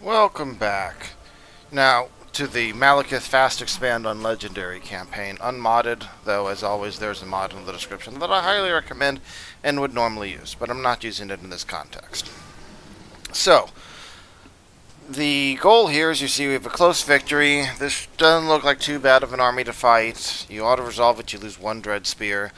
Welcome back. Now, to the Malekith Fast Expand on Legendary campaign, unmodded, though as always there's a mod in the description that I highly recommend and would normally use, but I'm not using it in this context. So, the goal here, as you see, we have a close victory. This doesn't look like too bad of an army to fight. You auto-resolve it, you lose one Dread Spear.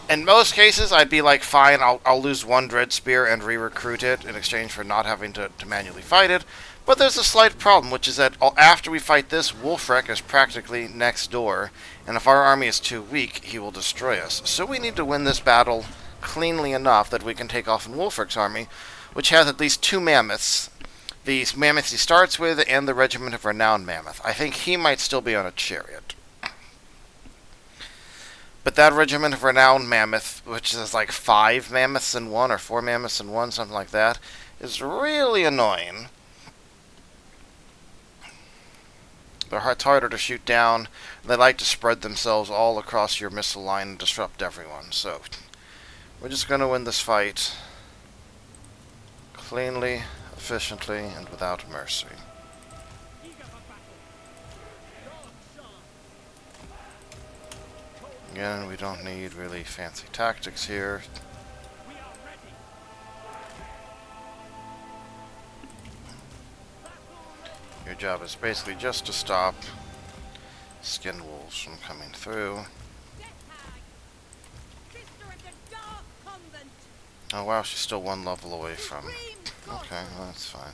In most cases, I'd be like, fine, I'll lose one Dread Spear and re-recruit it in exchange for not having to manually fight it. But there's a slight problem, which is that after we fight this, Wulfric is practically next door, and if our army is too weak, he will destroy us. So we need to win this battle cleanly enough that we can take off in Wulfric's army, which has at least two mammoths. The mammoths he starts with, and the Regiment of Renowned Mammoth. I think he might still be on a chariot. But that Regiment of Renowned Mammoth, which is like 5 mammoths in one, or 4 mammoths in one, something like that, is really annoying. It's harder to shoot down. They like to spread themselves all across your missile line and disrupt everyone. So, we're just going to win this fight cleanly, efficiently, and without mercy. Again, we don't need really fancy tactics here. Your job is basically just to stop skin wolves from coming through. Oh wow, she's still one level away from... Okay, well that's fine.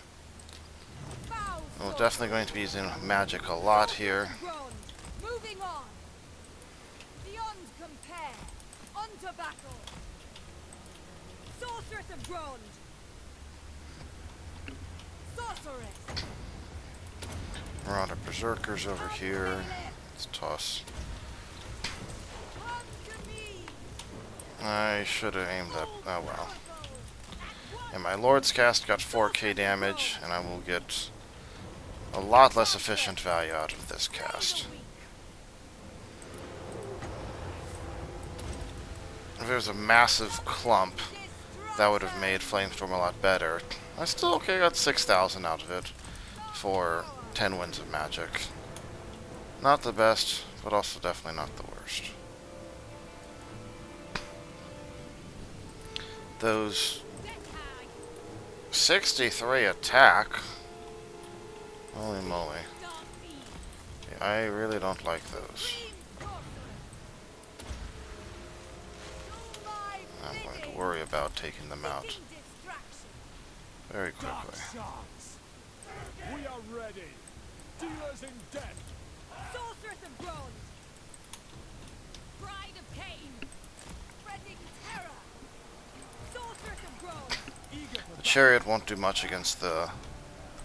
We're definitely going to be using magic a lot here. Marauder Berserkers over here. Let's toss. I should have aimed that. Oh well. And my Lord's Cast got 4k damage, and I will get a lot less efficient value out of this cast. If there was a massive clump, that would have made Flamestorm a lot better. I still got 6,000 out of it for 10 wins of magic. Not the best, but also definitely not the worst. Those 63 attack. Holy moly. Yeah, I really don't like those. I'm going to worry about taking them out very quickly. We are ready. Dealers in death. Sorceress of Bronze. Bride of Cain. Spreading terror. Sorceress of Bronze. The chariot won't do much against the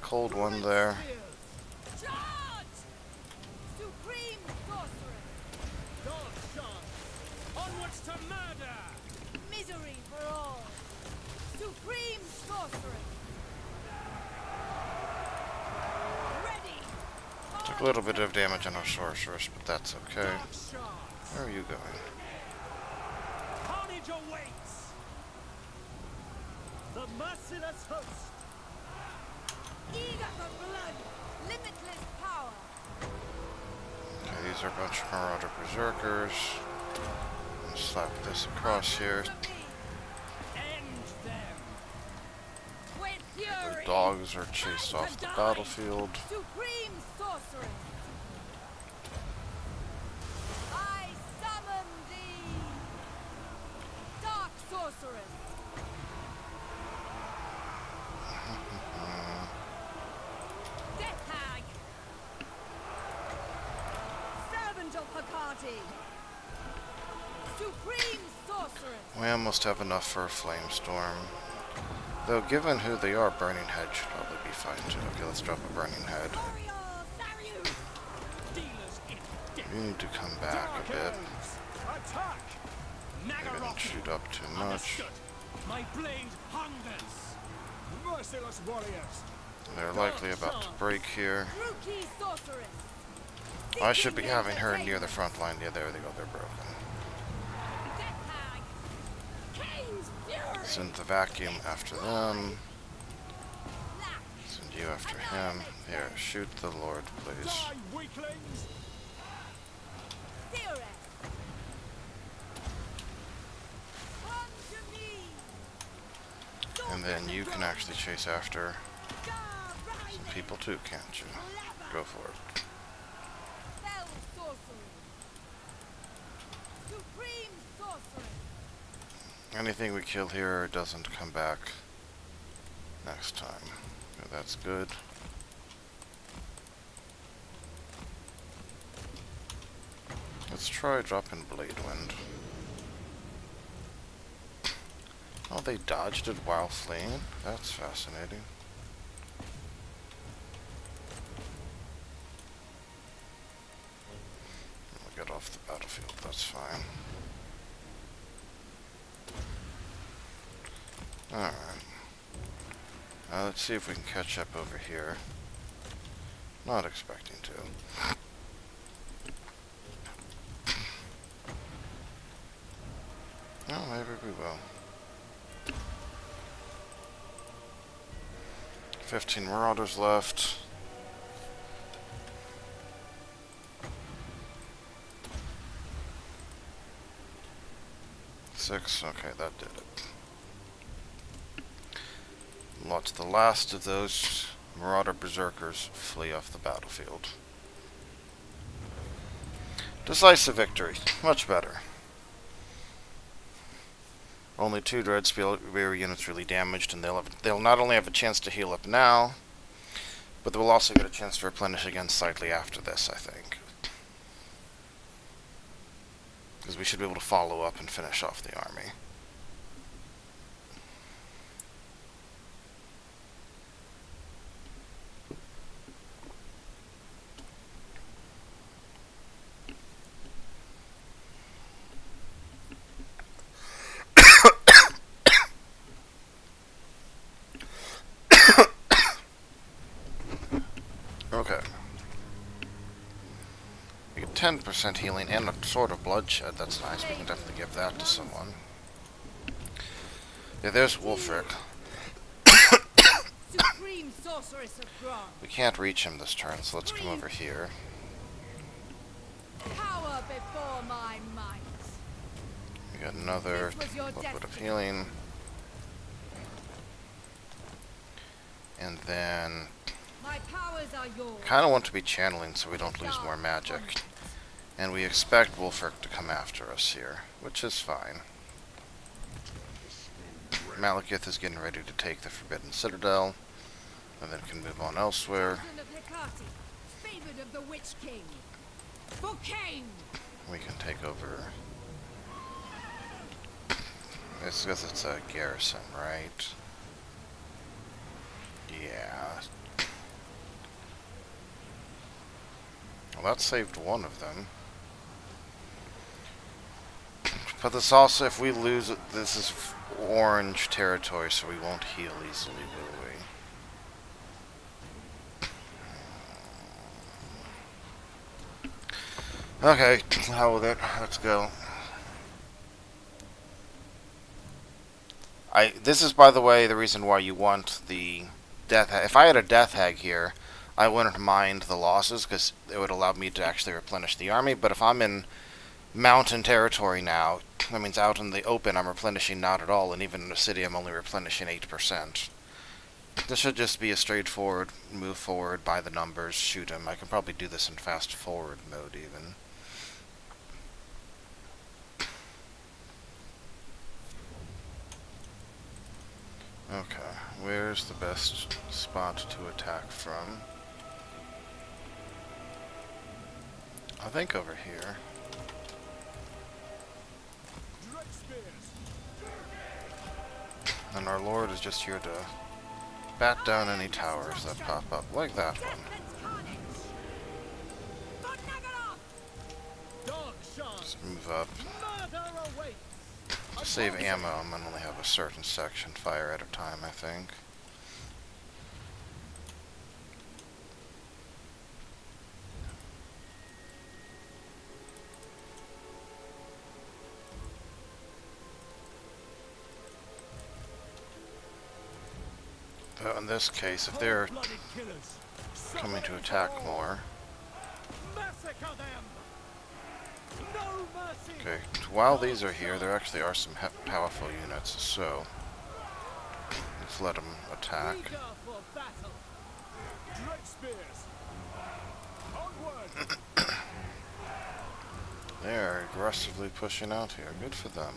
cold one there. Charge! Supreme Sorceress. God's chance. Onwards to murder. Misery for all. Supreme Sorceress. Took a little bit of damage on our sorceress, but that's okay. Where are you going? Carnage awaits. The merciless host. Eager for blood. Limitless power. Okay, these are a bunch of Marauder Berserkers. I'll slap this across here. End them. With fury. The dogs are chased off the battlefield. Supreme Sorceress. I summon thee. Dark Sorceress. Death Hag. Servant of Hecate. Supreme Sorceress. We almost have enough for a Flamestorm. Though, given who they are, Burning Head should probably be fine too. Okay, let's drop a Burning Head. You need to come back a bit. Attack. They didn't shoot up too much. My blade hungers. Merciless warriors. They're likely about to break here. Rookie Sorceress. I should be having her near the front line. Yeah, there they go. They're broken. Death Hag. Cain's fury. Send the vacuum after them. Send you you after him. Here, shoot the Lord, please. Die, weaklings! Zero. Come to me. And then you can actually chase after Star some rising. people too, can't you? Go for it. Fell sorcery. Supreme sorcery. Anything we kill here doesn't come back next time. Okay, that's good. Let's try dropping Blade Wind. Oh, they dodged it while fleeing? That's fascinating. We'll get off the battlefield, that's fine. Alright. Let's see if we can catch up over here. Not expecting to. Oh, maybe we will. 15 Marauders left. Six. Okay, that did it. Watch the last of those Marauder Berserkers flee off the battlefield. Decisive victory. Much better. Only 2 Dreadspear units really damaged, and they'll not only have a chance to heal up now, but they will also get a chance to replenish again slightly after this, I think. Because we should be able to follow up and finish off the army. Okay. We get 10% healing and a sort of bloodshed. That's nice. We can definitely give that to someone. Yeah, there's Wulfric. Supreme sorceress of Grom. We can't reach him this turn, so let's come over here. Power before my might. We got another This was your little bit of destiny. healing. And then My powers are yours. kind of want to be channeling so we don't lose more magic. And we expect Wulfric to come after us here, which is fine. Malekith is getting ready to take the Forbidden Citadel, and then can move on elsewhere. Chosen of Hecate, favored of the Witch King. For Cain. We can take over. It's because it's a garrison, right? Yeah. Well, that saved one of them. But this also, if we lose it, this is orange territory, so we won't heal easily, will we? Okay, hell with it. Let's go. This is, by the way, the reason why you want the Death Hag. If I had a Death Hag here, I wouldn't mind the losses, because it would allow me to actually replenish the army. But if I'm in mountain territory now, that means out in the open I'm replenishing not at all, and even in the city I'm only replenishing 8%. This should just be a straightforward move forward, by the numbers, shoot him. I can probably do this in fast forward mode even. Okay, where's the best spot to attack from? I think over here. Dread spears! And our lord is just here to bat down any towers that pop up, like that one. Serpent's carnage. For Naganoth. Dark shard! Just move up. Murder awaits! To save ammo, I'm gonna only have a certain section fire at a time, I think. in this case, if they're Cold-blooded killers. coming to Suffer attack for all. more. Massacre them. No mercy. Okay, while these are here, there actually are some powerful units, so let's let them attack. Eager for battle. Dread spears. Onward. They're aggressively pushing out here. Good for them.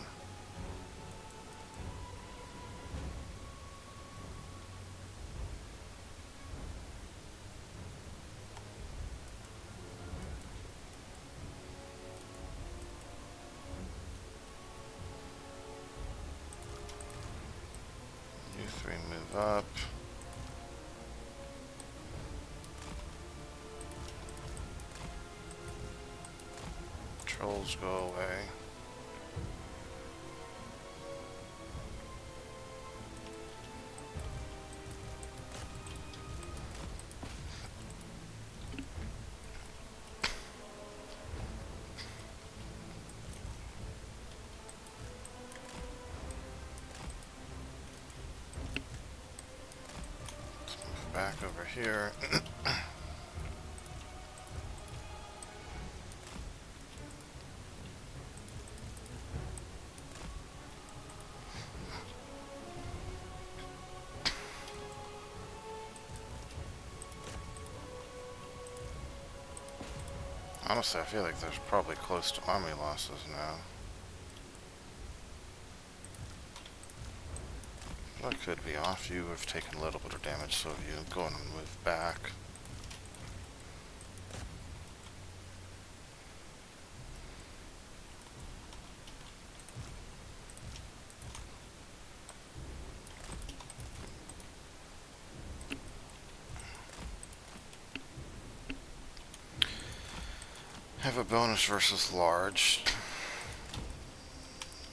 You three move up. Trolls go away. Let's move back over here. Honestly, I feel like there's probably close to army losses now. That could be off. You have taken a little bit of damage, so you go and move back. Have a bonus versus large.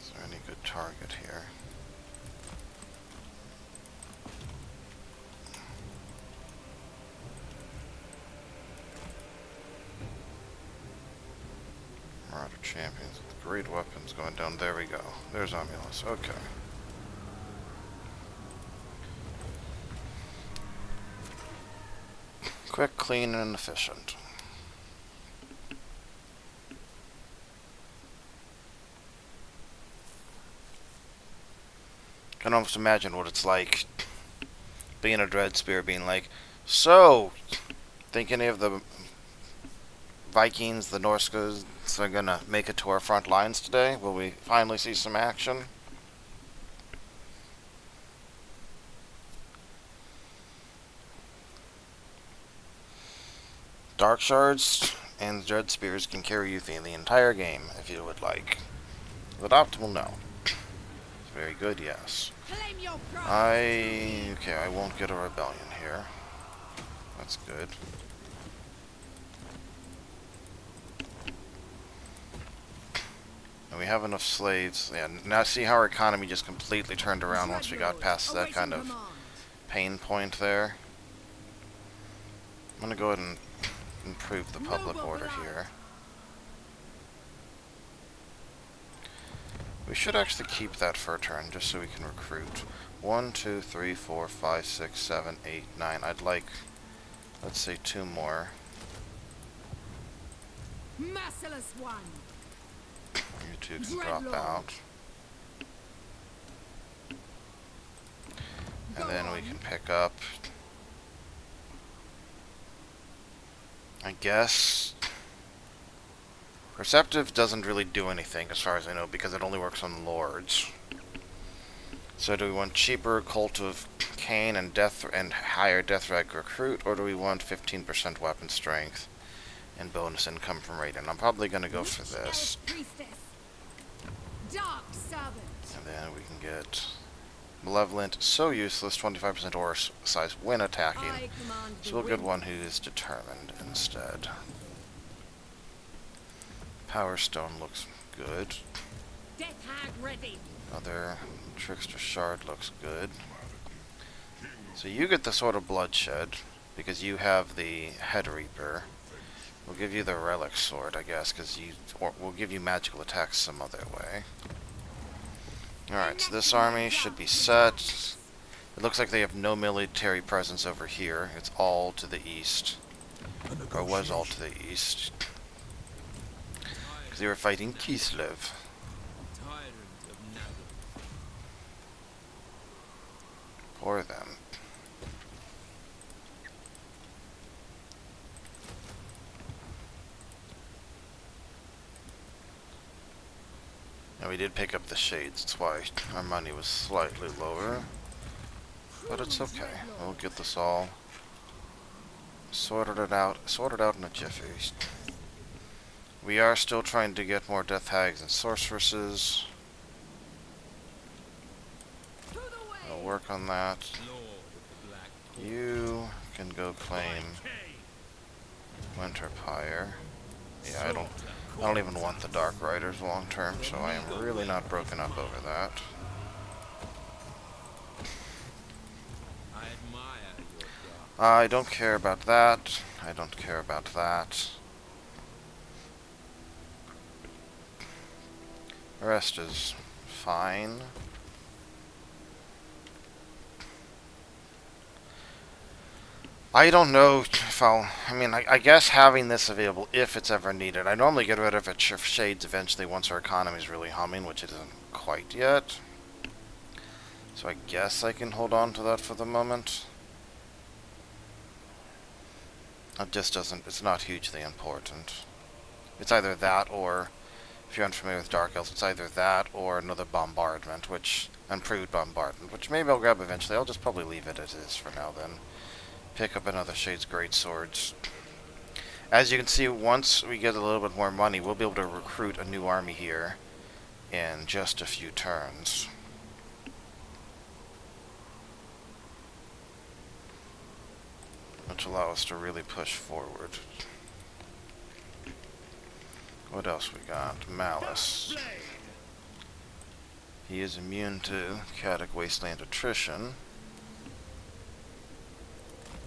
Is there any good target here? Marauder champions with great weapons going down. There we go. There's Omulus. Okay. Quick, clean, and efficient. I can almost imagine what it's like being a Dread Spear, being like, so, think any of the Vikings, the Norskas, are gonna make it to our front lines today? Will we finally see some action? Dark Shards and Dread Spears can carry you through the entire game if you would like. With optimal, no. Very good, yes. Claim your prize. Okay, I won't get a rebellion here. That's good. And we have enough slaves. Yeah, now see how our economy just completely turned around once we got past that kind of pain point there. I'm gonna go ahead and improve the public order here. We should actually keep that for a turn, just so we can recruit. 1, 2, 3, 4, 5, 6, 7, 8, 9. I'd like, let's say, 2 more. Merciless one. You two can drop out. And then we can pick up, I guess, Perceptive doesn't really do anything as far as I know because it only works on lords. So do we want cheaper Cult of Cain and higher death rag recruit, or do we want 15% weapon strength and bonus income from raiding? I'm probably gonna go for this. Dark servant. And then we can get Malevolent, so useless, 25% aura size when attacking. So we'll get one who is determined instead. Power Stone looks good. Death hag ready. Other Trickster Shard looks good. So you get the Sword of Bloodshed, because you have the Head Reaper. We'll give you the Relic Sword, I guess, or we'll give you magical attacks some other way. Alright, so this army should be set. It looks like they have no military presence over here. It's all to the east. Or was all to the east. Because they were fighting Kislev. Poor them. And we did pick up the shades, that's why our money was slightly lower. But it's okay. We'll get this all sorted out in a jiffy. We are still trying to get more death hags and sorceresses. I'll work on that. You can go claim Winterpire. Yeah, I don't even want the Dark Riders long term, so I am really not broken up over that. I don't care about that. I don't care about that. The rest is fine. I don't know if I guess having this available if it's ever needed. I normally get rid of it for shades eventually once our economy's really humming, which it isn't quite yet. So I guess I can hold on to that for the moment. It just doesn't, it's not hugely important. It's either that or, if you're unfamiliar with Dark Elves, it's either that or another bombardment, improved bombardment, which maybe I'll grab eventually. I'll just probably leave it as is for now then. Pick up another Shade's Greatswords. As you can see, once we get a little bit more money, we'll be able to recruit a new army here in just a few turns. Which allow us to really push forward. What else we got? Malice. He is immune to Chaotic Wasteland Attrition.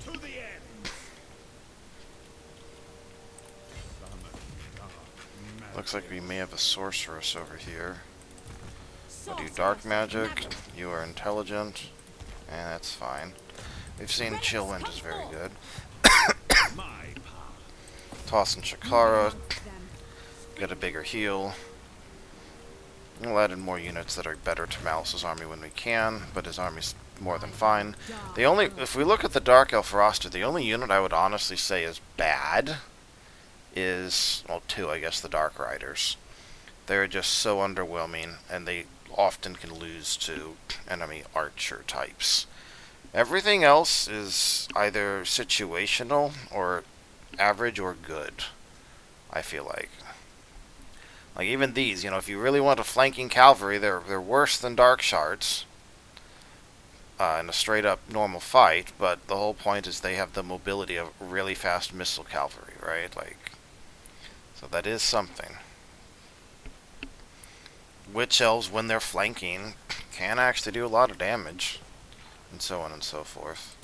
To the end. Looks like we may have a sorceress over here. I'll do dark magic. You are intelligent. And that's fine. We've seen Chillwind is very good. Toss in Shakara. Get a bigger heal. We'll add in more units that are better to Malice's army when we can, but his army's more than fine. If we look at the Dark Elf roster, the only unit I would honestly say is bad is, well, two, I guess, the Dark Riders. They're just so underwhelming, and they often can lose to enemy archer types. Everything else is either situational or average or good, I feel like. Like even these, if you really want a flanking cavalry, they're worse than Dark Shards in a straight up normal fight, but the whole point is they have the mobility of really fast missile cavalry, right? So that is something. Witch Elves, when they're flanking, can actually do a lot of damage. And so on and so forth.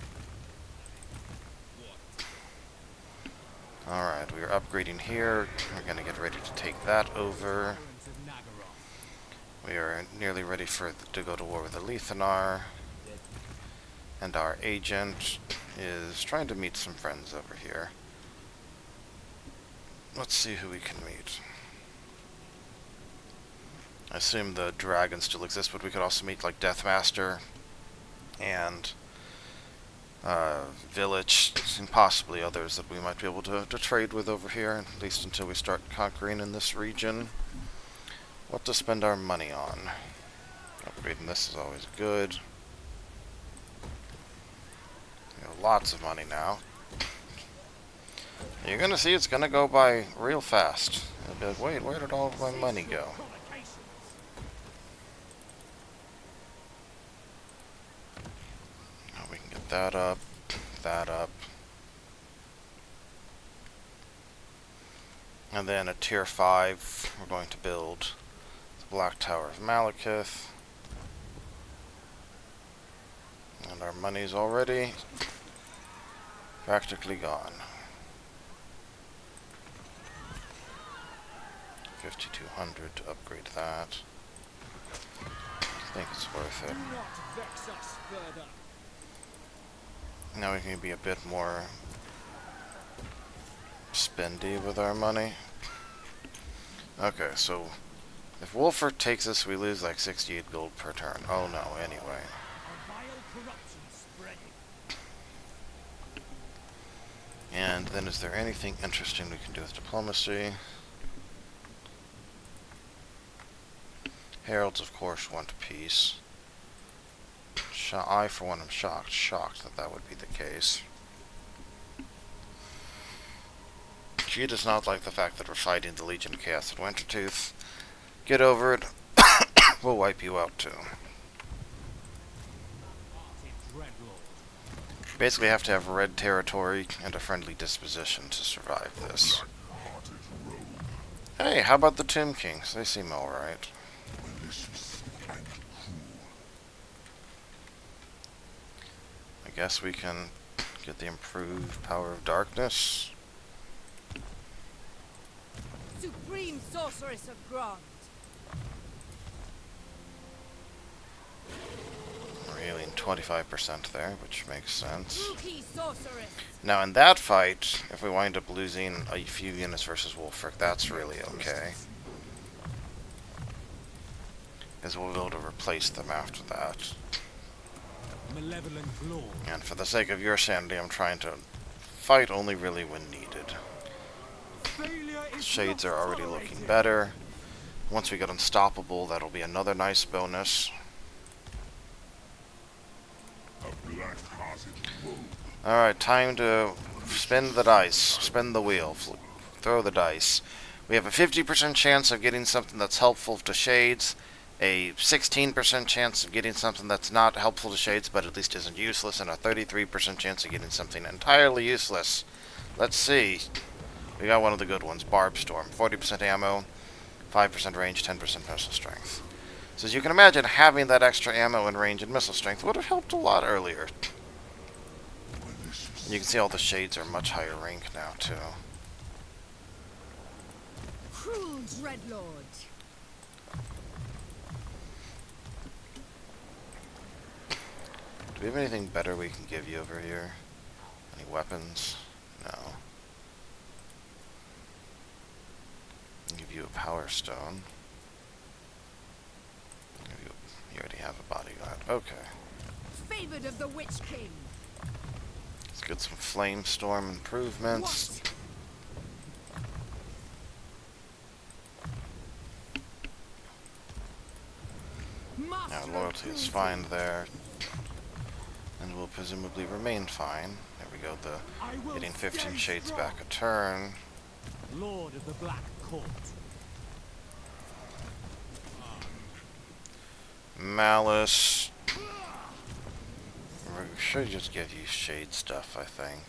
Alright, we are upgrading here. We're going to get ready to take that over. We are nearly ready to go to war with the Lethanar. And our agent is trying to meet some friends over here. Let's see who we can meet. I assume the dragon still exists, but we could also meet like Deathmaster and Village, and possibly others that we might be able to trade with over here, at least until we start conquering in this region. What to spend our money on? Upgrading this is always good. We have lots of money now. You're gonna see it's gonna go by real fast. You'll be like, wait, where did all of my money go? Oh, we can get that up, that up. And then at tier 5, we're going to build the Black Tower of Malekith. And our money's already practically gone. 5,200 to upgrade that. I think it's worth it. Do not vex us further. Now we can be a bit more spendy with our money. Okay, so if Wolfert takes us, we lose like 68 gold per turn. Oh no, anyway. A vile corruption spreading. And then is there anything interesting we can do with diplomacy? Heralds, of course, want peace. I, for one, am shocked that that would be the case. She does not like the fact that we're fighting the Legion of Chaos at Wintertooth. Get over it. We'll wipe you out, too. Basically have to have red territory and a friendly disposition to survive this. Hey, how about the Tomb Kings? They seem alright. I guess we can get the improved Power of Darkness. Supreme Sorceress of Grant. We're healing 25% there, which makes sense. Rookie Sorceress. Now in that fight, if we wind up losing a few units versus Wolfric, that's really okay. Because we'll be able to replace them after that. Malevolent Lord. And for the sake of your sanity, I'm trying to fight only really when needed. Failure is Shades not are already tolerated. looking better. Once we get Unstoppable, that'll be another nice bonus. Alright, time to spin the dice. Spin the wheel. Throw the dice. We have a 50% chance of getting something that's helpful to Shades, a 16% chance of getting something that's not helpful to Shades but at least isn't useless, and a 33% chance of getting something entirely useless. Let's see. We got one of the good ones, Barb Storm. 40% ammo, 5% range, 10% missile strength. So as you can imagine, having that extra ammo and range and missile strength would have helped a lot earlier. You can see all the Shades are much higher rank now, too. Cruel Dreadlord. Do we have anything better we can give you over here? Any weapons? No. I'll give you a Power Stone. You already have a bodyguard. Okay. Favored of the Witch King. Let's get some Flame Storm improvements. Now, Master loyalty of is cruelty. fine there. And will presumably remain fine. There we go, I will getting 15 stay Shades strong. back a turn. Lord of the Black Court. Malice. We should just give you Shade stuff, I think.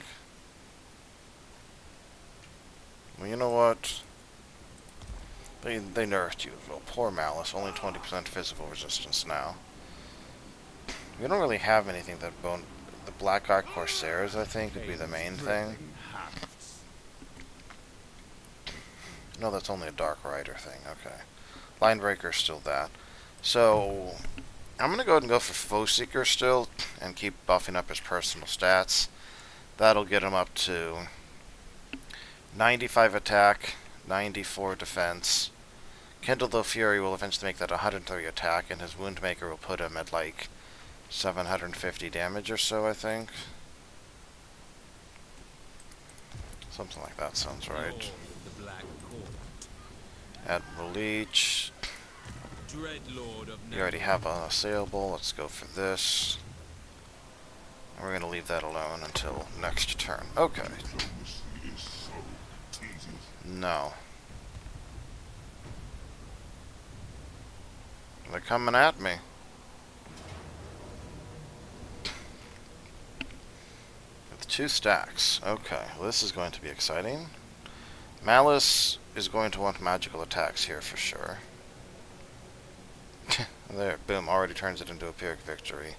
Well, you know what? They nerfed you as well. Poor Malice, only 20% physical resistance now. We don't really have anything that the Black Ark Corsairs, I think, would be the main thing. No, that's only a Dark Rider thing. Okay. Linebreaker's still that. So, I'm going to go ahead and go for Foe Seeker still, and keep buffing up his personal stats. That'll get him up to 95 attack, 94 defense. Kindle the Fury will eventually make that 130 attack, and his Wound Maker will put him at like 750 damage or so, I think. Something like that sounds right. Lord of the Black Court. Admiral Leech. Dreadlord of You already have a Assailable. Let's go for this. And we're going to leave that alone until next turn. Okay. No. They're coming at me. With 2 stacks. Okay, well, this is going to be exciting. Malice is going to want magical attacks here for sure. There, boom, already turns it into a Pyrrhic Victory.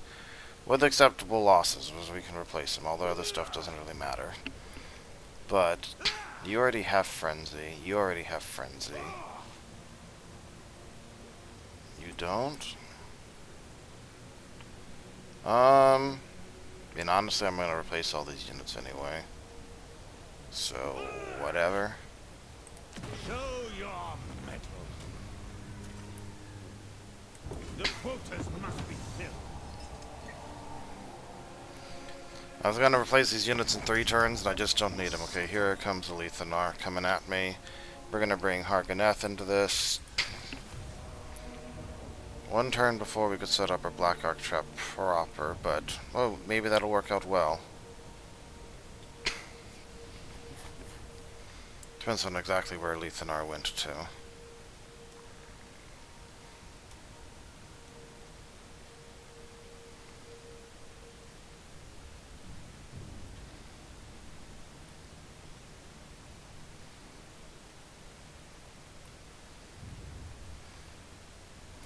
With acceptable losses, as we can replace them, all the other stuff doesn't really matter. But, you already have Frenzy. You already have Frenzy. You don't? And honestly, I'm going to replace all these units anyway. So, whatever. Show your mettle. The quotas must be filled. I was going to replace these units in 3 turns, and I just don't need them. Okay, here comes Alethanar coming at me. We're going to bring Harganeth into this. 1 turn before we could set up our Black Arc Trap proper, but, oh, maybe that'll work out well. Depends on exactly where Alethanar went to.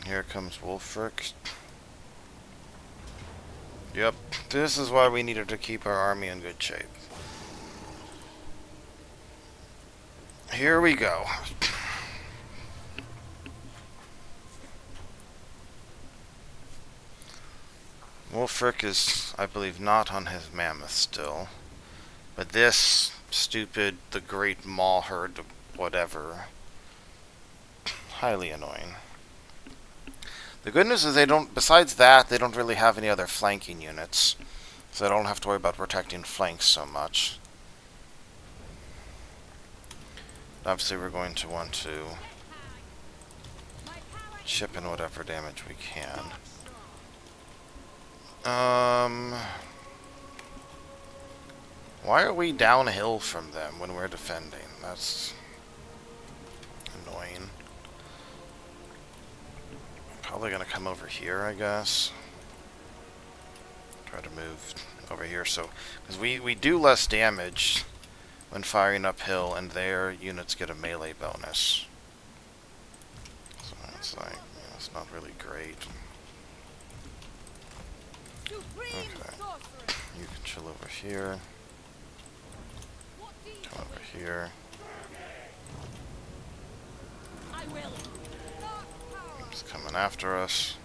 Here comes Wulfric. Yep, this is why we needed to keep our army in good shape. Here we go. Wulfric is, I believe, not on his mammoth still. But this stupid, the Great Maw Herd, whatever, highly annoying. The good news is they don't, besides that, they don't really have any other flanking units. So I don't have to worry about protecting flanks so much. Obviously we're going to want to chip in whatever damage we can. Why are we downhill from them when we're defending? That's annoying. Probably gonna come over here, I guess. Try to move over here, so because we do less damage when firing uphill, and their units get a melee bonus. So it's like, yeah, it's not really great. Okay, you can chill over here. Come over here. He's coming after us.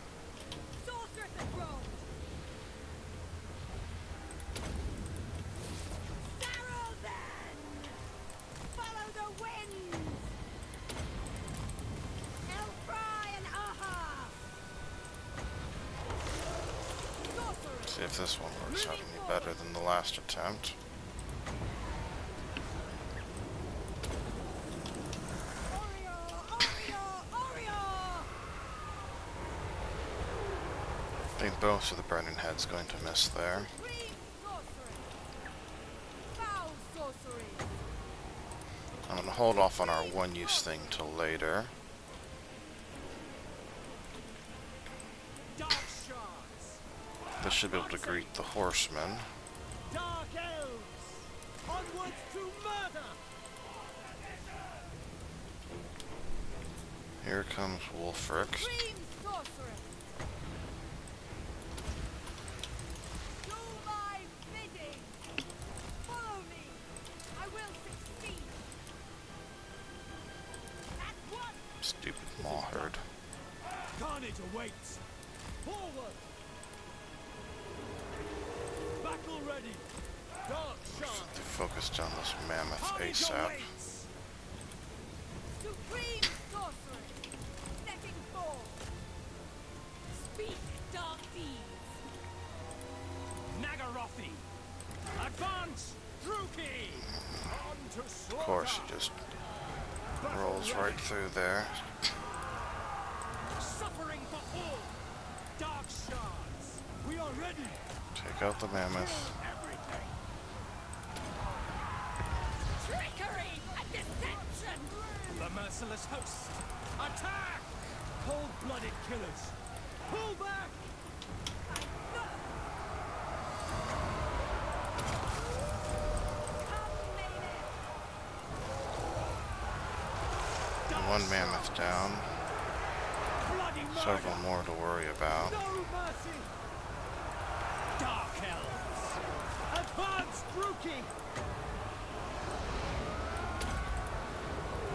See if this one works out any better than the last attempt. I think both of the Burning Head's going to miss there. I'm going to hold off on our one-use thing till later. This should be able to greet the horsemen. Dark elves, onwards to murder. Here comes Wulfric. Stupid Maw Herd. Carnage awaits. Forward. Battle ready. Dark shard. Focused on this mammoth ASAP. Supreme sorcery. Setting forth. Speak dark deeds. Nagarothi. Advance. Druki. On to slaughter. Of course, he just rolls right through there. Suffering for all. Dark shards. We are ready. Take out the mammoth. Everything. Trickery and deception. The merciless host. Attack. Cold-blooded killers. Pull back. One mammoth down. Several more to worry about. No mercy. Dark elves. Advance, Druki.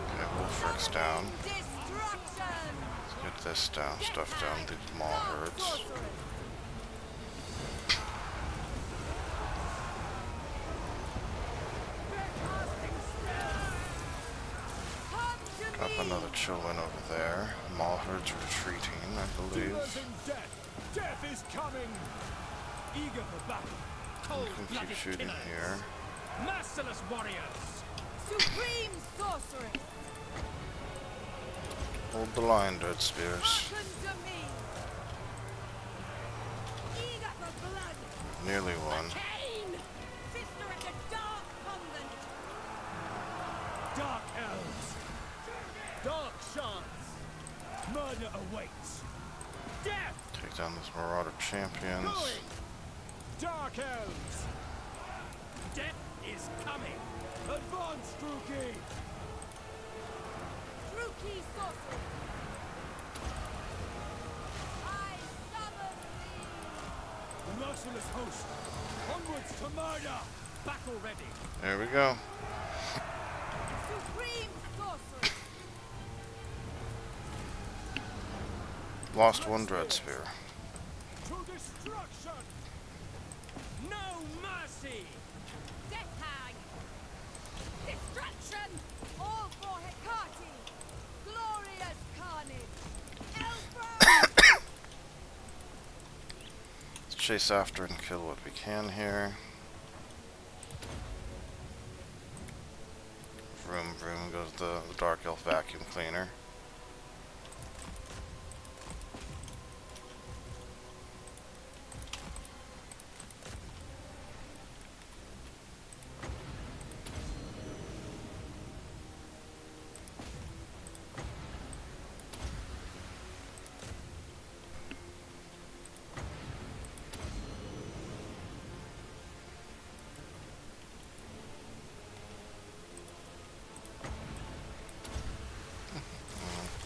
Okay, Wulfric's down. Destruction. Let's get this down, stuff down, these Maw Herds. Up another children over there. Malherd's retreating, I believe. Demons in death. Death is coming. Eager for battle. You can keep shooting here. Merciless warriors. Supreme sorceress. Hold the line, Dread Spears. Hearken to me. Eager for blood. Nearly one. Cain. Sister of the Dark Convent. Dark elves. Dark shards. Murder awaits. Death. Take down those Marauder champions. Going. Dark elves. Death is coming. Advance, Druki. Rookie sorcerer. I summon thee. The merciless host. Onwards to murder. Battle ready. There we go. Supreme sorcerer. Lost one Dread Spear. To destruction. No mercy. Death hag. Destruction. All for Hecate. Glorious carnage. Elfro. Let's chase after and kill what we can here. Vroom vroom goes the Dark Elf vacuum cleaner.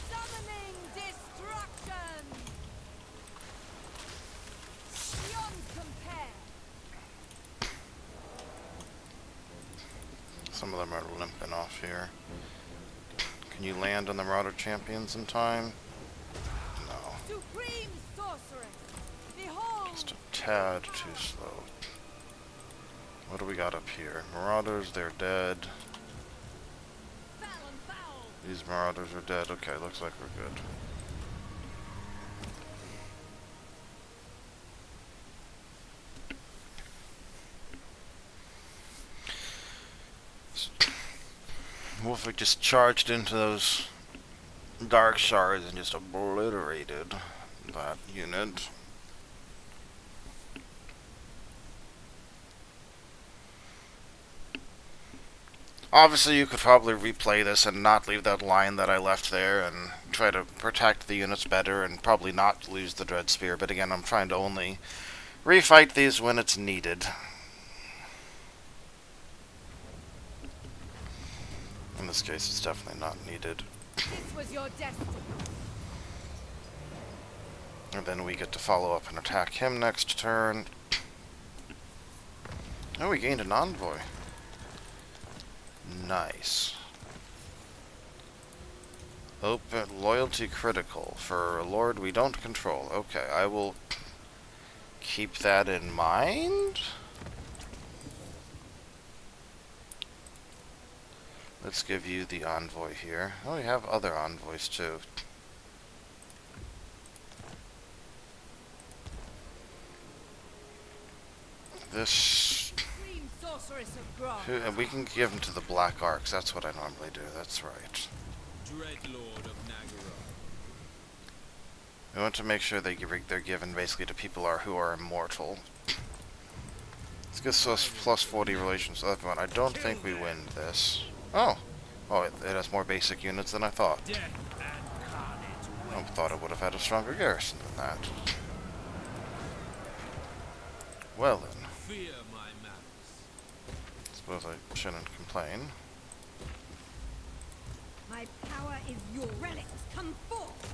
Summoning destruction. Beyond compare. Some of them are limping off here. Can you land on the Marauder champions in time? No. Supreme sorceress. Behold. Just a tad too slow. What do we got up here? Marauders, they're dead. Foul and foul. These Marauders are dead. Okay, looks like we're good. Wolfwick just charged into those dark shards and just obliterated that unit. Obviously, you could probably replay this and not leave that line that I left there and try to protect the units better and probably not lose the Dread Spear, but again, I'm trying to only refight these when it's needed. In this case, it's definitely not needed. This was your destiny. And then we get to follow up and attack him next turn. Oh, we gained an envoy. Nice. Open loyalty critical for a lord we don't control. Okay, I will keep that in mind. Let's give you the envoy here. Oh, we have other envoys too. This, Supreme sorceress of Grog. and we can give them to the Black Arcs. That's what I normally do. That's right. Dreadlord of Nagara. We want to make sure they're given basically to people who are immortal. This gives us plus 40 relations with everyone. I don't think we win this. Oh, it has more basic units than I thought. Death and carnage. I thought it would have had a stronger garrison than that. Well then, Fear my malice. suppose I shouldn't complain. My power is your relics. Come forth.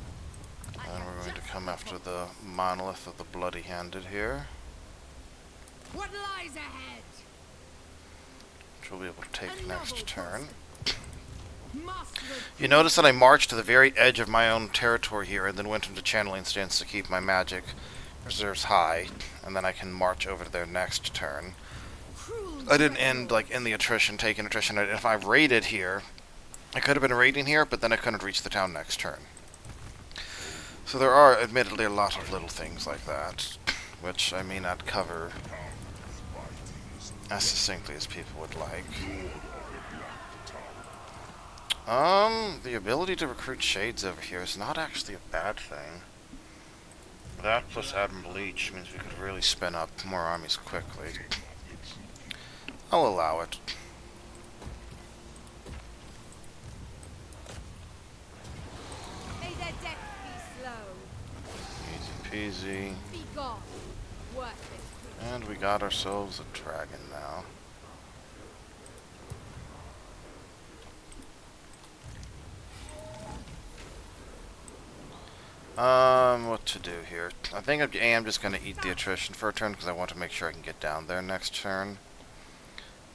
I And have we're going to just come the after hope. the monolith of the bloody-handed here, What lies ahead? which we'll be able to take A next novel turn. Master of You notice that I marched to the very edge of my own territory here and then went into channeling stance to keep my magic reserves high, and then I can march over to their next turn. cruel I didn't dread end like in the attrition, taking attrition. If I raided here, I could have been raiding here, but then I couldn't reach the town next turn. So there are, admittedly, a lot of little things like that, which I may not cover as succinctly as people would like. The ability to recruit shades over here is not actually a bad thing. That plus Admiral Leech means we could really spin up more armies quickly. I'll allow it. May their death be slow. Easy peasy. Be gone. Worthless creature. And we got ourselves a dragon now. What to do here? I think I am just going to eat the attrition for a turn because I want to make sure I can get down there next turn.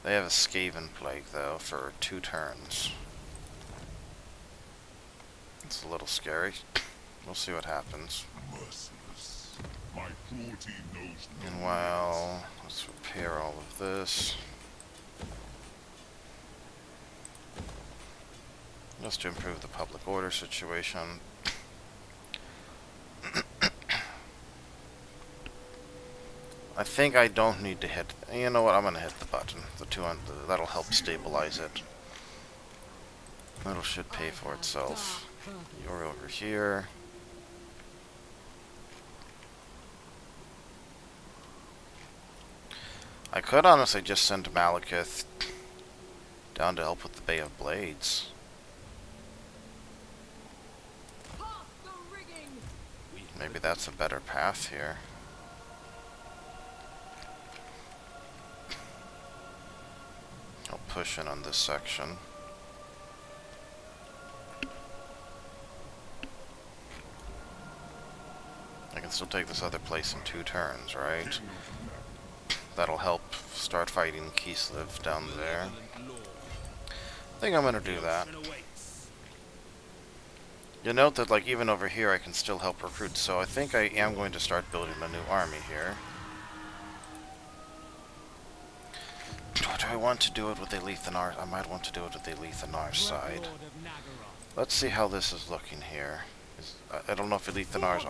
They have a Skaven Plague, though, for 2 turns. It's a little scary. We'll see what happens. And while, let's repair all of this. Just to improve the public order situation. I think I don't need to hit... You know what? I'm going to hit the button. That'll help stabilize it. That'll should pay for itself. You're over here. I could honestly just send Malekith down to help with the Bay of Blades. Maybe that's a better path here. I'll push in on this section. I can still take this other place in 2 turns, right? That'll help start fighting Kislev down there. I think I'm gonna do that. You'll note that, like, even over here I can still help recruit, so I think I am going to start building a new army here. Or do I want to do it with Elith and Ars? I might want to do it with Elith and Ars side. Let's see how this is looking here. I don't know if Elith and Ars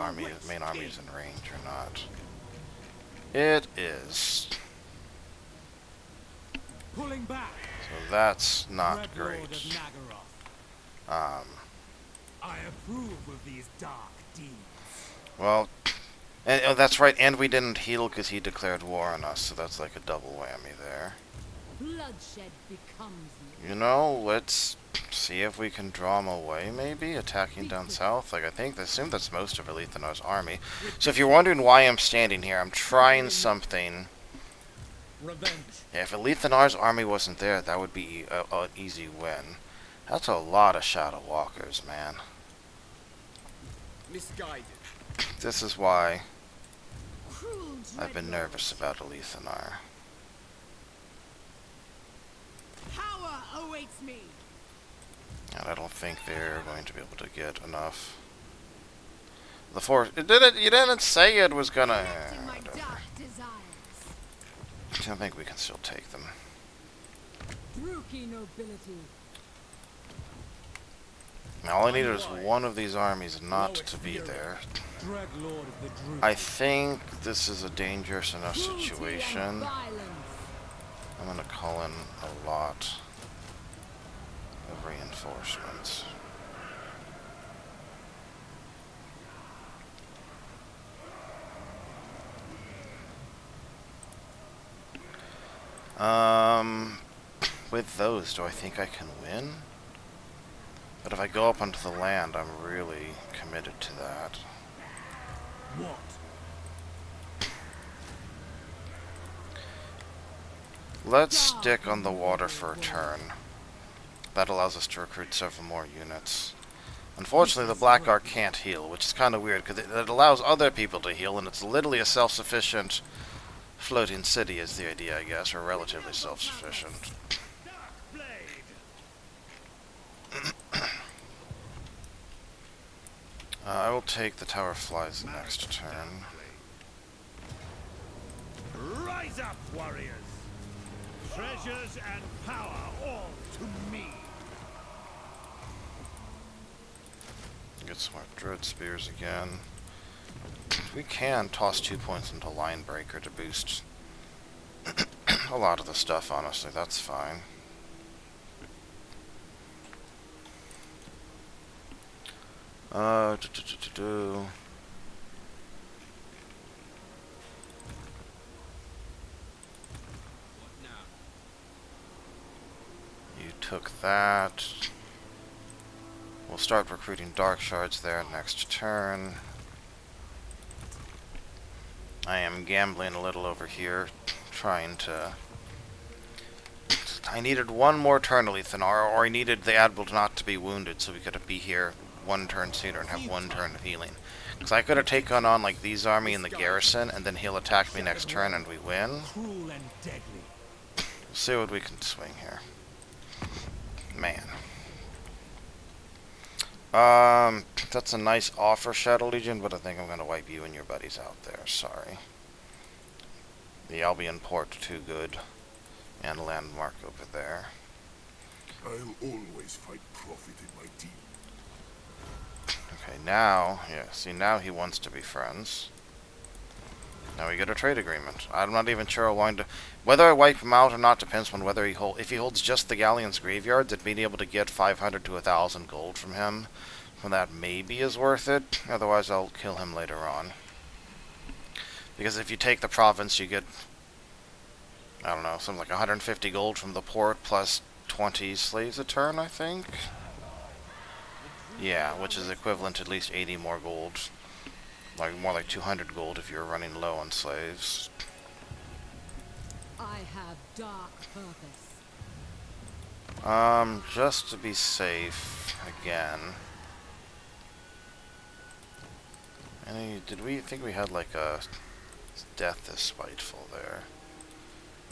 main army is in range or not. It is. Pulling back. So that's not great. I approve of these dark deeds. Well, and, oh, that's right, and we didn't heal because he declared war on us, so that's like a double whammy there. Bloodshed becomes me. You know, let's see if we can draw him away, maybe, attacking down south. Like, I assume that's most of Elithanar's army. So if you're wondering why I'm standing here, I'm trying something. Revenge. Yeah, if Elithanar's army wasn't there, that would be an easy win. That's a lot of Shadow Walkers, man. Misguided. This is why I've been nervous about Elithanar. Power awaits me. And I don't think they're going to be able to get enough. The force. You didn't say it was gonna. My Whatever. dark desires. I think we can still take them. Brookie nobility. Now, all I need is one of these armies not to be there. Dread Lord of the Druid. I think this is a dangerous enough situation. I'm gonna call in a lot of reinforcements. With those, do I think I can win? But if I go up onto the land, I'm really committed to that. What? Let's stick on the water for a turn. That allows us to recruit several more units. Unfortunately, the Black Ark can't heal, which is kind of weird, because it allows other people to heal, and it's literally a self-sufficient floating city is the idea, I guess, or relatively self-sufficient. I will take the Tower of Flies next turn. Rise up, warriors! Treasures and power all to me! Get some more Dread Spears again. We can toss 2 points into Line Breaker to boost a lot of the stuff, honestly. That's fine. Do. You took that. We'll start recruiting Dark Shards there next turn. I am gambling a little over here, trying to... I needed one more turn of Lethanar, or I needed the Admiral not to be wounded so we could be here one turn sooner and have one turn of healing. Because I could have taken on like these army in the garrison, and then he'll attack me next turn and we win. Cruel and deadly. We'll see what we can swing here. Man. That's a nice offer, Shadow Legion, but I think I'm going to wipe you and your buddies out there. Sorry. The Albion Port, too good. And Landmark over there. I'll always find profit in my team. Okay, now, yeah, see, now he wants to be friends. Now we get a trade agreement. I'm not even sure I'll wind up... Whether I wipe him out or not depends on whether he if he holds just the Galleon's graveyards, and being able to get 500 to 1,000 gold from him, well, that maybe is worth it. Otherwise, I'll kill him later on. Because if you take the province, you get, I don't know, something like 150 gold from the port, plus 20 slaves a turn, I think? Yeah, which is equivalent to at least 80 more gold. Like, more like 200 gold if you're running low on slaves. I have dark purpose. Just to be safe, again. Did we think we had like a death is spiteful there?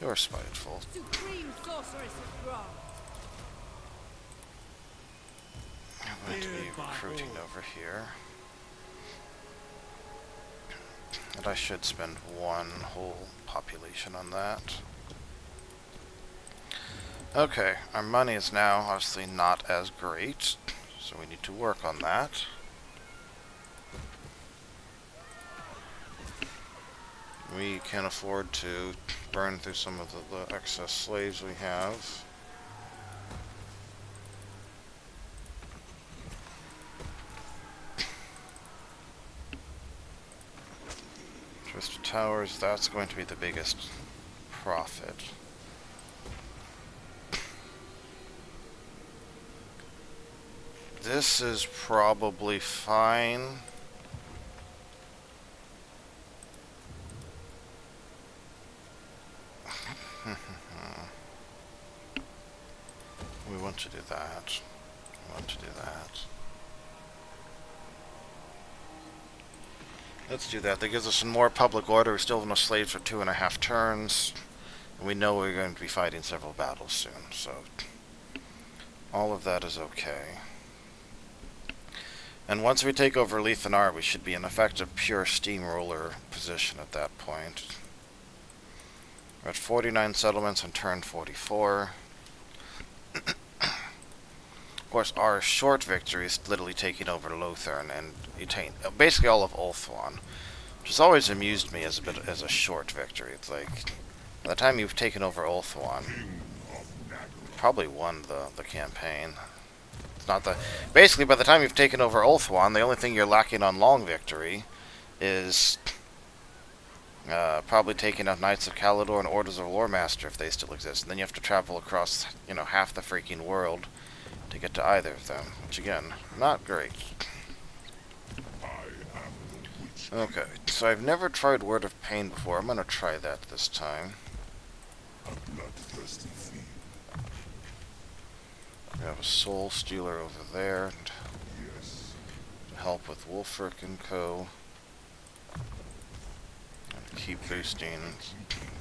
You're spiteful. Supreme sorceress of Grog. I'm going to be recruiting over here. And I should spend one whole population on that. Okay, our money is now obviously not as great, so we need to work on that. We can afford to burn through some of the excess slaves we have. Twisted Towers, that's going to be the biggest profit. This is probably fine. We want to do that. We want to do that. Let's do that. That gives us some more public order. We still have enough slaves for 2.5 turns. And we know we're going to be fighting several battles soon, so all of that is okay. And once we take over Lethanar, we should be in effective pure steamroller position at that point. We're at 49 settlements on turn 44. Of course, our short victory is literally taking over Lothern and basically all of Ulthuan, which has always amused me as a short victory. It's like, by the time you've taken over Ulthuan, you've probably won the campaign. It's not the basically by the time you've taken over Ulthuan, the only thing you're lacking on long victory is probably taking out Knights of Caledor and Orders of Loremaster if they still exist. And then you have to travel across, half the freaking world to get to either of them, which again, not great. Okay, so I've never tried Word of Pain before. I'm gonna try that this time. We have a Soul Stealer over there to help with Wulfric and Co. And keep boosting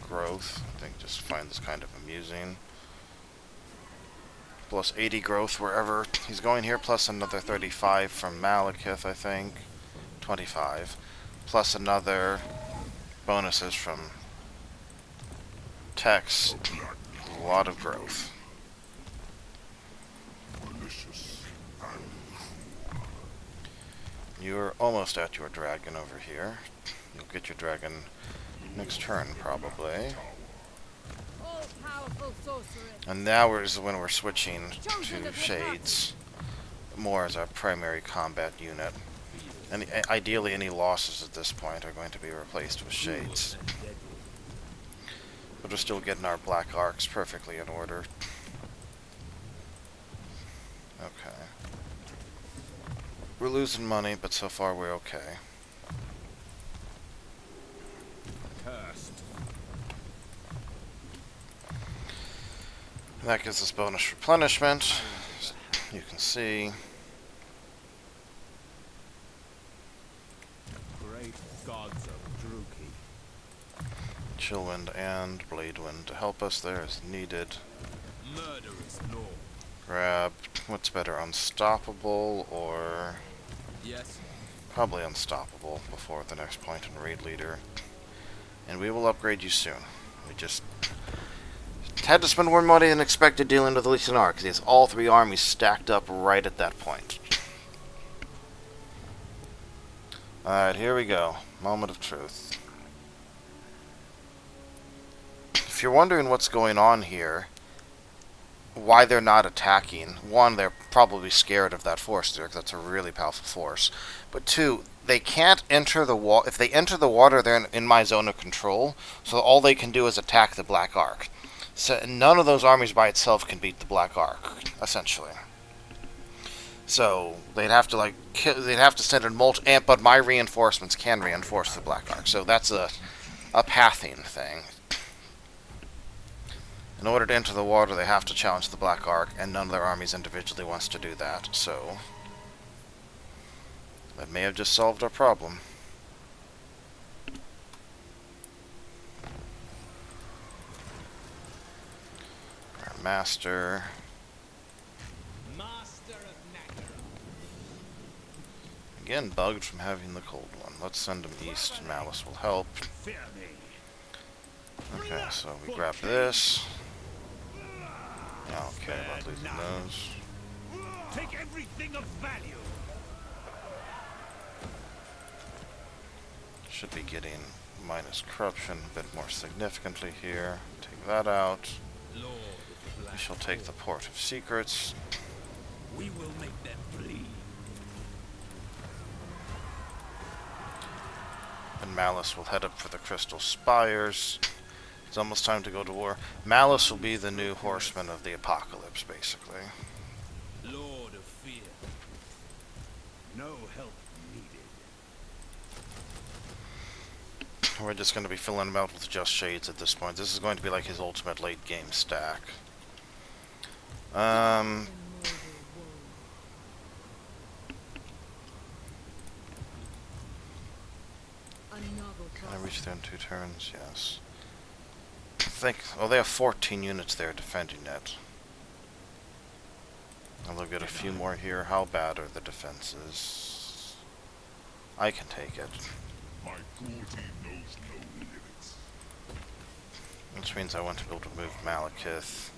growth. I think just find this kind of amusing. Plus 80 growth wherever he's going here, plus another 35 from Malekith, I think. 25. Plus another bonuses from Tex. A lot of growth. You're almost at your dragon over here. You'll get your dragon next turn, probably. All-powerful sorceress. And now is when we're switching Chosen to of the Shades, more as our primary combat unit. And ideally, any losses at this point are going to be replaced with Shades. But we're still getting our black arcs perfectly in order. Okay. We're losing money, but so far we're okay. Cursed. And that gives us bonus replenishment. You can see. Great gods of Druki. Chillwind and Bladewind to help us there is needed. Murderous law. Grab, what's better, Unstoppable or... Yes. Probably Unstoppable before the next point in Raid Leader. And we will upgrade you soon. We just had to spend more money than expected dealing with Listenar, because he has all three armies stacked up right at that point. Alright, here we go. Moment of truth. If you're wondering what's going on here, why they're not attacking, one, they're probably scared of that force there, because that's a really powerful force. But two, they can't enter the water. If they enter the water, they're in my zone of control, so all they can do is attack the Black Ark. So none of those armies by itself can beat the Black Ark, essentially. So they'd have to they'd have to send in but my reinforcements can reinforce the Black Ark. So that's a pathing thing. In order to enter the water, they have to challenge the Black Ark, and none of their armies individually wants to do that, so that may have just solved our problem. Our Master. Master of Matter. Again, bugged from having the cold one. Let's send him east, and Malice will help. Fear me. Okay, so we grab this. I don't care about losing those. Take everything of value. Should be getting minus corruption a bit more significantly here. Take that out. Lord of the Black We shall take the Port of Secrets. We will make them bleed. And Malice will head up for the Crystal Spires. It's almost time to go to war. Malice will be the new horseman of the apocalypse, basically. Lord of Fear. No help needed. We're just going to be filling him out with just Shades at this point. This is going to be like his ultimate late game stack. Can I reach there in 2 turns? Yes. Oh, they have 14 units there defending it. And they'll get a few more here. How bad are the defenses? I can take it. My cruelty knows no limits. Which means I want to be able to move Malekith.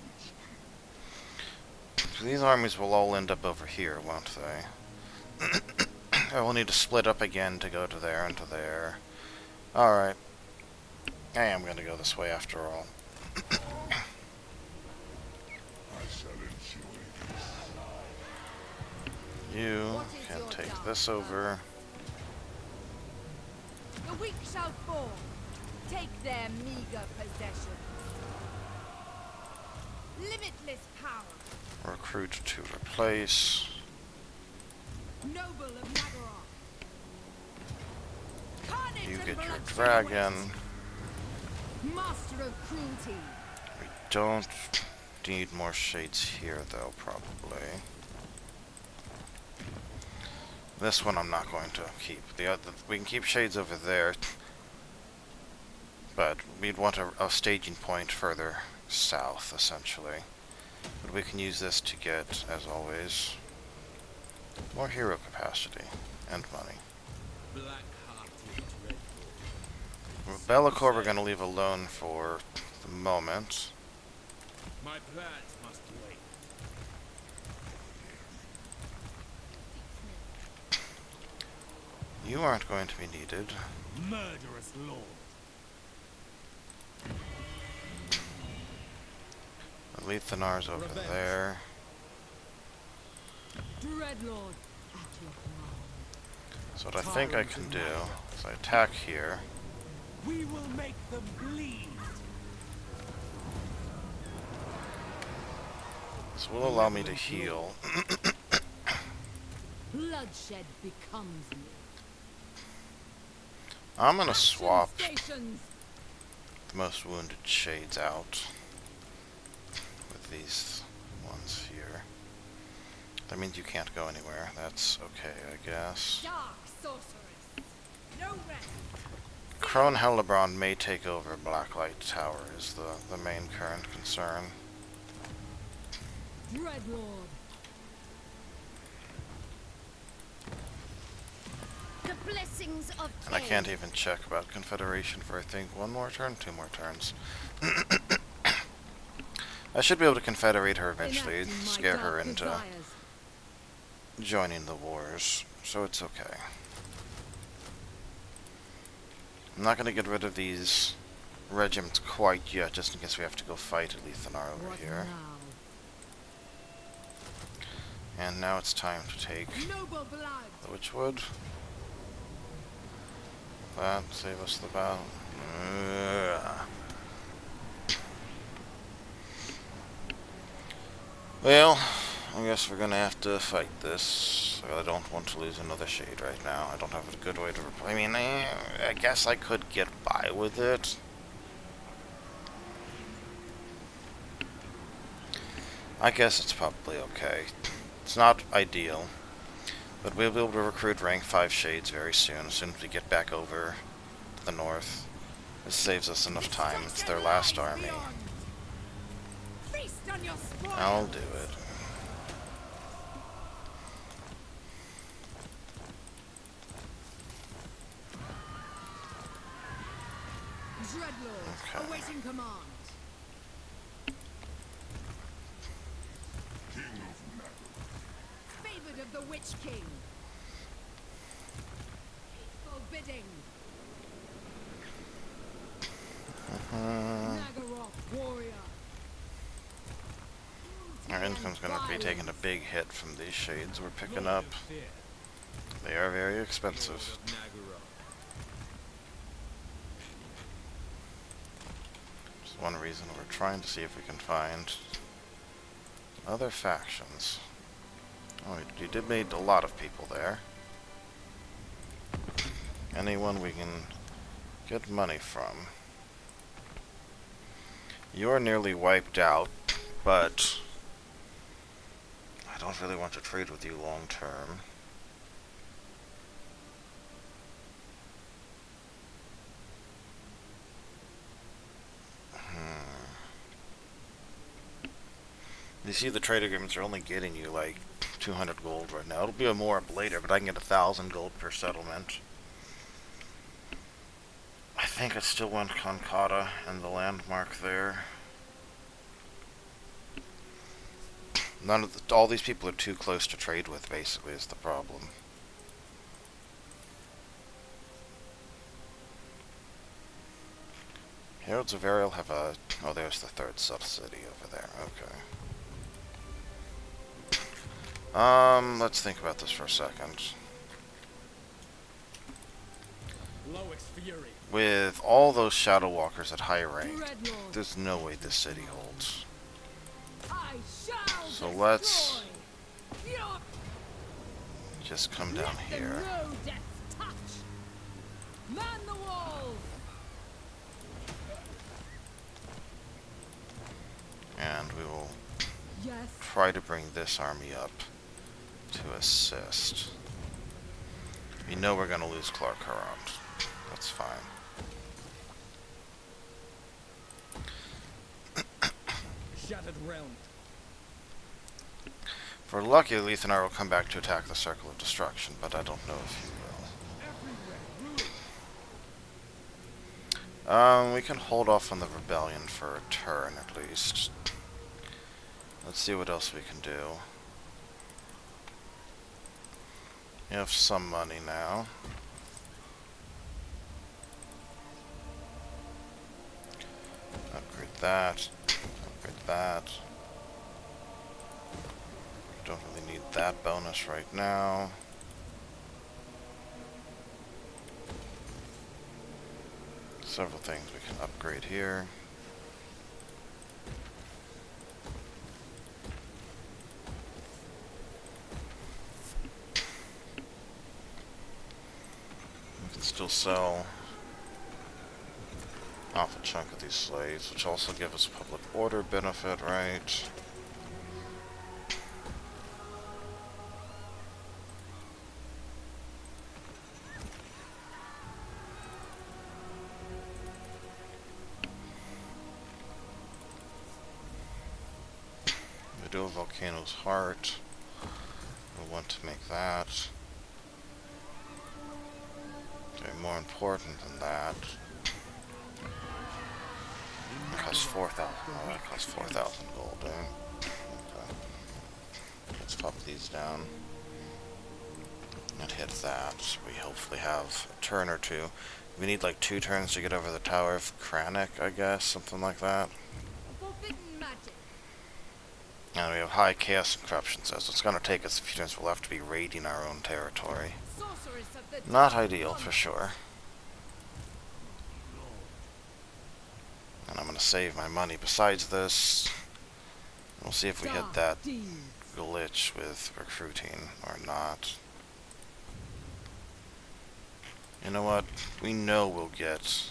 So these armies will all end up over here, won't they? I will need to split up again to go to there and to there. Alright. I am going to go this way after all. I shall enjoy this. You can take this over. The weak shall fall. Take their meager possessions. Limitless power. Recruit to replace. Noble of Nagara. Carnage You and get your blood dragon. Master of cruelty. We don't need more Shades here, though, probably. This one I'm not going to keep. The other, we can keep Shades over there, but we'd want a staging point further south, essentially. But we can use this to get, as always, more hero capacity and money. Black-hearted dreadful. Bellicor we're going to leave alone for the moment. My plans must wait. You aren't going to be needed. Murderous lord. Lethanar's over Revenge. there. Dreadlord, at your command. So what I think I can do is I attack here. We will make them bleed. This will allow me to heal. Bloodshed becomes me. I'm gonna swap Stations. the most wounded shades out with these ones here. That means you can't go anywhere. That's okay, I guess. Dark sorceress. No rest. Crone Hellebron may take over Blacklight Tower is the main current concern. Dreadlord. The blessings of And I can't even check about Confederation for, I think, one more turn? 2 more turns. I should be able to confederate her eventually, Enacting my scare her dark into desires. joining the wars, so it's okay. I'm not going to get rid of these regiments quite yet, just in case we have to go fight Lethanar over What here. now? And now it's time to take Noble blood. the Witchwood. That, save us the battle. Well, I guess we're gonna have to fight this. I don't want to lose another shade right now. I don't have a good way to I mean, I guess I could get by with it. I guess it's probably okay. It's not ideal, but we'll be able to recruit rank 5 shades very soon as we get back over to the north. This saves us enough time. It's their last army. Feast on your spoil. I'll do it. Dreadlord, Okay. awaiting command. King of Magos. Favored of the Witch King. Hateful bidding. Nagaroth warrior. Our income's gonna be taking a big hit from these shades we're picking up. They are very expensive. Just one reason we're trying to see if we can find other factions. Oh, you did meet a lot of people there. Anyone we can get money from. You're nearly wiped out, but I don't really want to trade with you long term. You see, the trade agreements are only getting you like 200 gold right now. It'll be more up later, but I can get 1,000 gold per settlement. I think I still want Konkata and the landmark there. All these people are too close to trade with, basically, is the problem. Heralds of Ariel have a... Oh, there's the third sub-city over there. Okay. Let's think about this for a second. Lowix Fury. With all those Shadow Walkers at high rank, Dreadlord, there's no way this city holds. I shall So destroy. let's Your just come down Let them here. know death's touch. Man the walls. And we will Yes. try to bring this army up to assist. We know we're going to lose Clark Harrod. That's fine. Shattered realm. If we're lucky, Lethanar will come back to attack the Circle of Destruction, but I don't know if he will. We can hold off on the rebellion for a turn at least. Let's see what else we can do. We have some money now. that. Upgrade that. Don't really need that bonus right now. Several things we can upgrade here. We can still sell off a chunk of these slaves, which also give us public order benefit, right? We do a Volcano's Heart. We want to make that. Okay, more important than that. It costs 4,000. Oh, that costs 4,000 gold, eh? Okay. Let's pop these down. And hit that. We hopefully have a turn or two. We need like 2 turns to get over the Tower of Kranich, I guess, something like that. Forbidden magic. And we have high chaos and corruption, so it's going to take us a few turns. We'll have to be raiding our own territory. Sorceress of the Not ideal, for sure. And I'm going to save my money besides this. We'll see if we hit that glitch with recruiting or not. You know what? We know we'll get...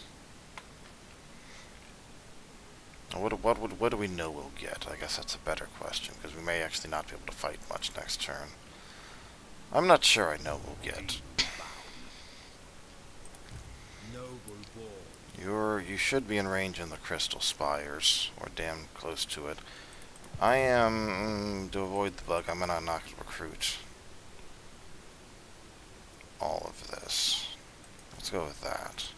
What do we know we'll get? I guess that's a better question, because we may actually not be able to fight much next turn. I'm not sure I know we'll get. You should be in range in the Crystal Spires, or damn close to it. I am, to avoid the bug, I'm gonna not recruit all of this. Let's go with that.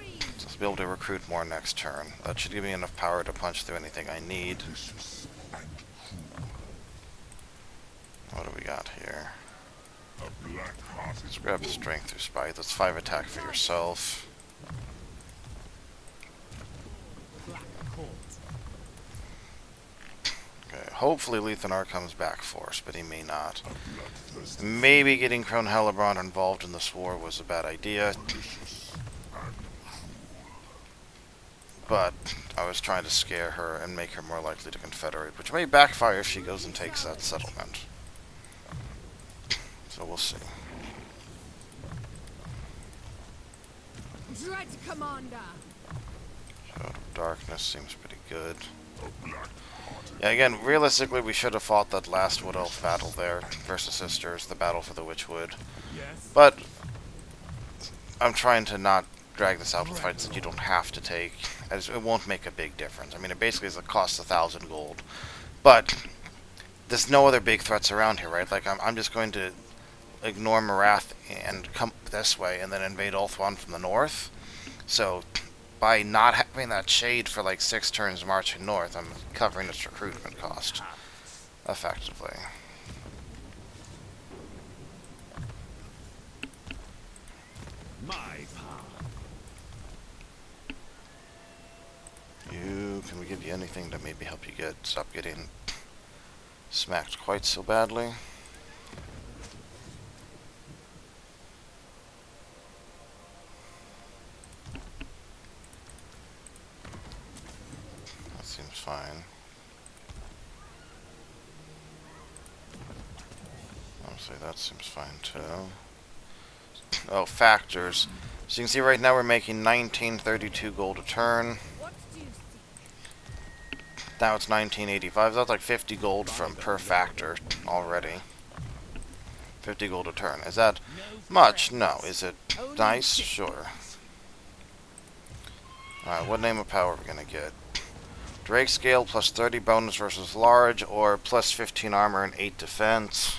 supreme. So I'll be able to recruit more next turn. That should give me enough power to punch through anything I need. What do we got here? Let's grab Strength through Spite. That's 5 attack for yourself. Okay, hopefully Lethanar comes back for us, but he may not. Maybe getting Crone Hellebron involved in this war was a bad idea. But I was trying to scare her and make her more likely to confederate, which may backfire if she goes and takes that settlement. So we'll see. Dread Commander. Shadow of Darkness seems pretty good. Yeah, again, realistically, we should have fought that last Wood Elf battle there versus Sisters, the battle for the Witchwood. Yes. But I'm trying to not drag this out with fights that you don't have to take, as it won't make a big difference. I mean, it basically is a cost 1,000 gold. But there's no other big threats around here, right? Like, I'm just going to ignore Marath and come this way and then invade Ulthuan from the north. So by not having that shade for like 6 turns marching north, I'm covering its recruitment cost effectively. My power. Can we give you anything to maybe help you stop getting smacked quite so badly? That seems fine. Honestly, that seems fine too. Oh, factors. So you can see right now we're making 1932 gold a turn. What do you see? Now it's 1985. That's like 50 gold from per factor already. 50 gold a turn. Is that much? No. Is it nice? Sure. Alright, what name of power are we gonna get? Drake scale plus 30 bonus versus large, or plus 15 armor and 8 defense.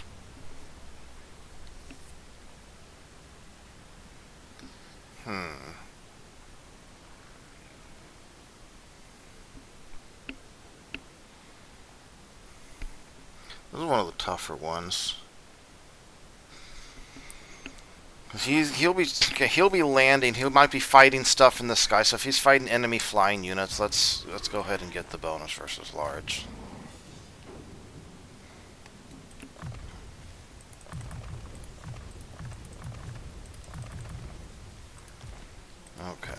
This is one of the tougher ones. He'll be landing. He might be fighting stuff in the sky. So if he's fighting enemy flying units, let's go ahead and get the bonus versus large. Okay.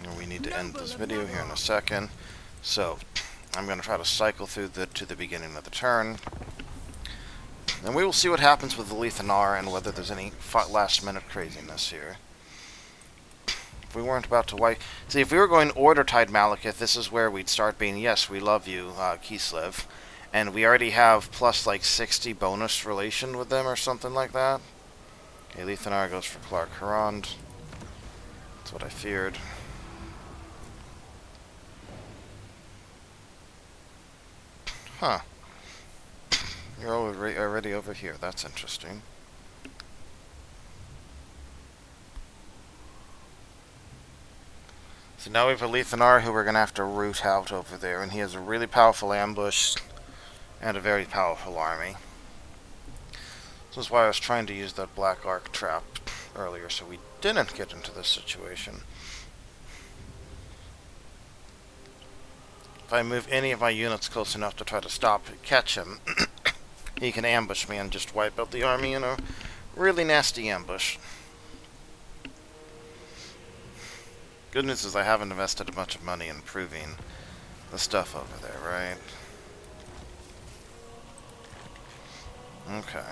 And we need to end this video here in a second. So I'm going to try to cycle through to the beginning of the turn. And we will see what happens with the Lethanar and whether there's any last-minute craziness here. If we weren't about to wipe... See, if we were going Ordertide Malekith, this is where we'd start being, yes, we love you, Kislev. And we already have plus, like, 60 bonus relation with them or something like that. Okay, Lethanar goes for Clark Harond. That's what I feared. Huh. You're already over here. That's interesting. So now we have a Lethanar who we're going to have to root out over there, and he has a really powerful ambush and a very powerful army. This is why I was trying to use that Black Arc trap earlier, so we didn't get into this situation. If I move any of my units close enough to try to catch him, he can ambush me and just wipe out the army in a really nasty ambush. Good news is I haven't invested a bunch of money in improving the stuff over there, right? Okay.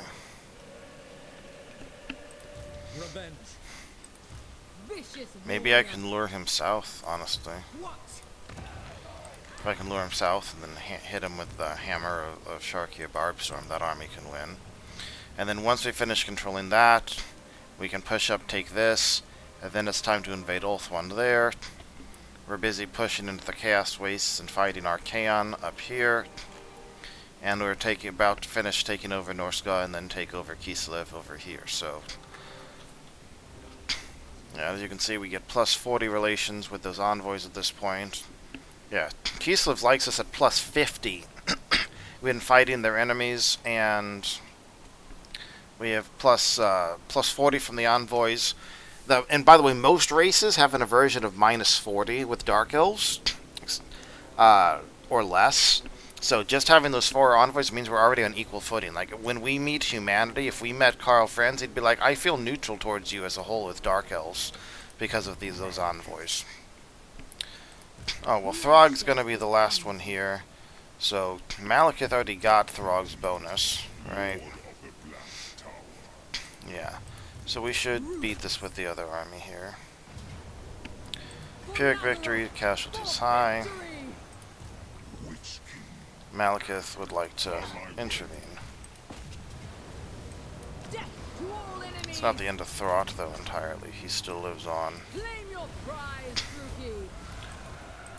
Revenge. Maybe I can lure him south, honestly. What? If I can lure him south and then hit him with the hammer of Sharkia Barbstorm, that army can win. And then once we finish controlling that, we can push up, take this, and then it's time to invade Ulthuan there. We're busy pushing into the Chaos Wastes and fighting Archaon up here. And we're about to finish taking over Norsca and then take over Kislev over here. So, yeah, as you can see, we get plus 40 relations with those envoys at this point. Yeah, Kislev likes us at plus 50. We've been fighting their enemies, and we have plus 40 from the envoys. And by the way, most races have an aversion of minus 40 with Dark Elves, or less. So just having those 4 envoys means we're already on equal footing. Like, when we meet humanity, if we met Karl Franz, he'd be like, I feel neutral towards you as a whole with Dark Elves because of those envoys. Oh, well, Throg's going to be the last one here. So, Malekith already got Throg's bonus, right? Yeah. So we should beat this with the other army here. Pyrrhic victory, casualties high. Malekith would like to intervene. It's not the end of Throat, though, entirely. He still lives on.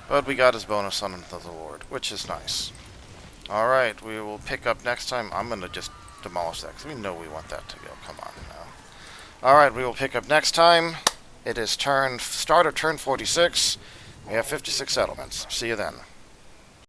But we got his bonus on the Lord, which is nice. Alright, we will pick up next time. I'm going to just demolish that, because we know we want that to go. Come on now. Alright, we will pick up next time. It is start of turn 46. We have 56 settlements. See you then.